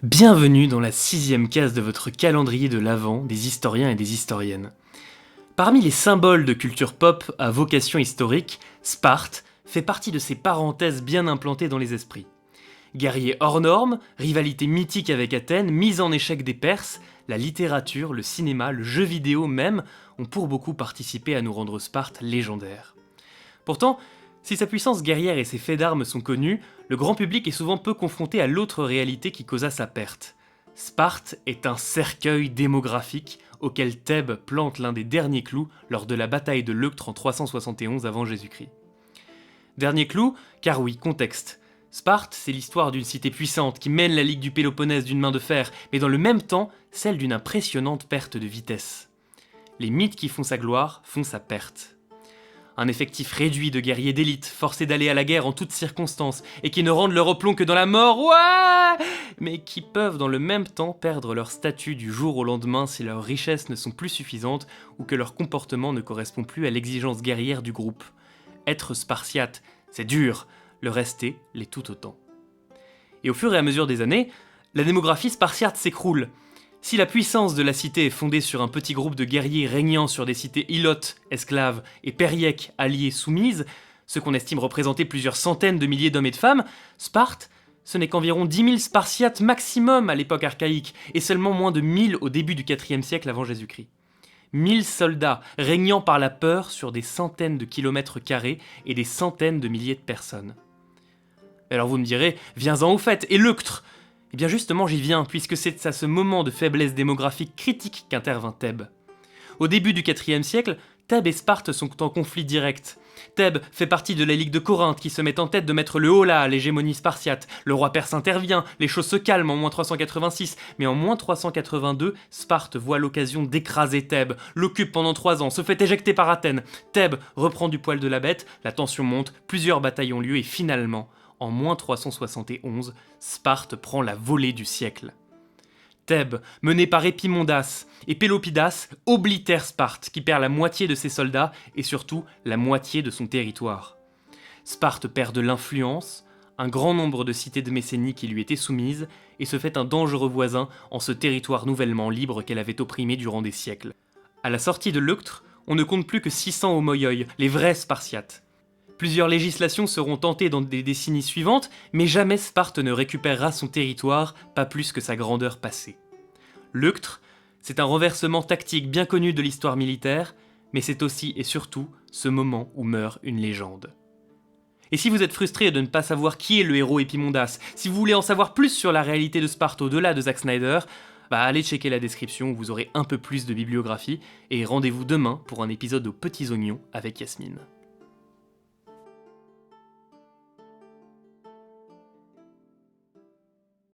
Bienvenue dans la 6e case de votre calendrier de l'Avent des historiens et des historiennes. Parmi les symboles de culture pop à vocation historique, Sparte fait partie de ces parenthèses bien implantées dans les esprits. Guerrier hors norme, rivalité mythique avec Athènes, mise en échec des Perses, la littérature, le cinéma, le jeu vidéo même ont pour beaucoup participé à nous rendre Sparte légendaire. Pourtant, si sa puissance guerrière et ses faits d'armes sont connus, le grand public est souvent peu confronté à l'autre réalité qui causa sa perte. Sparte est un cercueil démographique auquel Thèbes plante l'un des derniers clous lors de la bataille de Leuctre en 371 avant Jésus-Christ. Dernier clou, car oui, contexte. Sparte, c'est l'histoire d'une cité puissante qui mène la Ligue du Péloponnèse d'une main de fer, mais dans le même temps, celle d'une impressionnante perte de vitesse. Les mythes qui font sa gloire font sa perte. Un effectif réduit de guerriers d'élite, forcés d'aller à la guerre en toutes circonstances, et qui ne rendent leur replomb que dans la mort, ouais, mais qui peuvent dans le même temps perdre leur statut du jour au lendemain si leurs richesses ne sont plus suffisantes ou que leur comportement ne correspond plus à l'exigence guerrière du groupe. Être spartiate, c'est dur, le rester l'est tout autant. Et au fur et à mesure des années, la démographie spartiate s'écroule. Si la puissance de la cité est fondée sur un petit groupe de guerriers régnant sur des cités ilotes, esclaves, et périèques, alliées, soumises, ce qu'on estime représenter plusieurs centaines de milliers d'hommes et de femmes, Sparte, ce n'est qu'environ 10 000 Spartiates maximum à l'époque archaïque, et seulement moins de 1000 au début du IVe siècle avant Jésus-Christ. 1000 soldats régnant par la peur sur des centaines de kilomètres carrés et des centaines de milliers de personnes. Alors vous me direz, viens-en au fait, et Leuctre ? Eh bien justement j'y viens, puisque c'est à ce moment de faiblesse démographique critique qu'intervint Thèbes. Au début du IVe siècle, Thèbes et Sparte sont en conflit direct. Thèbes fait partie de la Ligue de Corinthe qui se met en tête de mettre le holà à l'hégémonie spartiate. Le roi perse intervient, les choses se calment en 386, mais en 382, Sparte voit l'occasion d'écraser Thèbes, l'occupe pendant 3 ans, se fait éjecter par Athènes. Thèbes reprend du poil de la bête, la tension monte, plusieurs batailles ont lieu et finalement, en 371, Sparte prend la volée du siècle. Thèbes, menée par Épimondas et Pélopidas, oblitère Sparte, qui perd la moitié de ses soldats et surtout la moitié de son territoire. Sparte perd de l'influence, un grand nombre de cités de Messénie qui lui étaient soumises, et se fait un dangereux voisin en ce territoire nouvellement libre qu'elle avait opprimé durant des siècles. À la sortie de Leuctre, on ne compte plus que 600 homoioi, les vrais Spartiates. Plusieurs législations seront tentées dans des décennies suivantes, mais jamais Sparte ne récupérera son territoire, pas plus que sa grandeur passée. Leuctre, c'est un renversement tactique bien connu de l'histoire militaire, mais c'est aussi et surtout ce moment où meurt une légende. Et si vous êtes frustré de ne pas savoir qui est le héros Épimondas, si vous voulez en savoir plus sur la réalité de Sparte au-delà de Zack Snyder, allez checker la description où vous aurez un peu plus de bibliographie, et rendez-vous demain pour un épisode aux petits oignons avec Yasmine.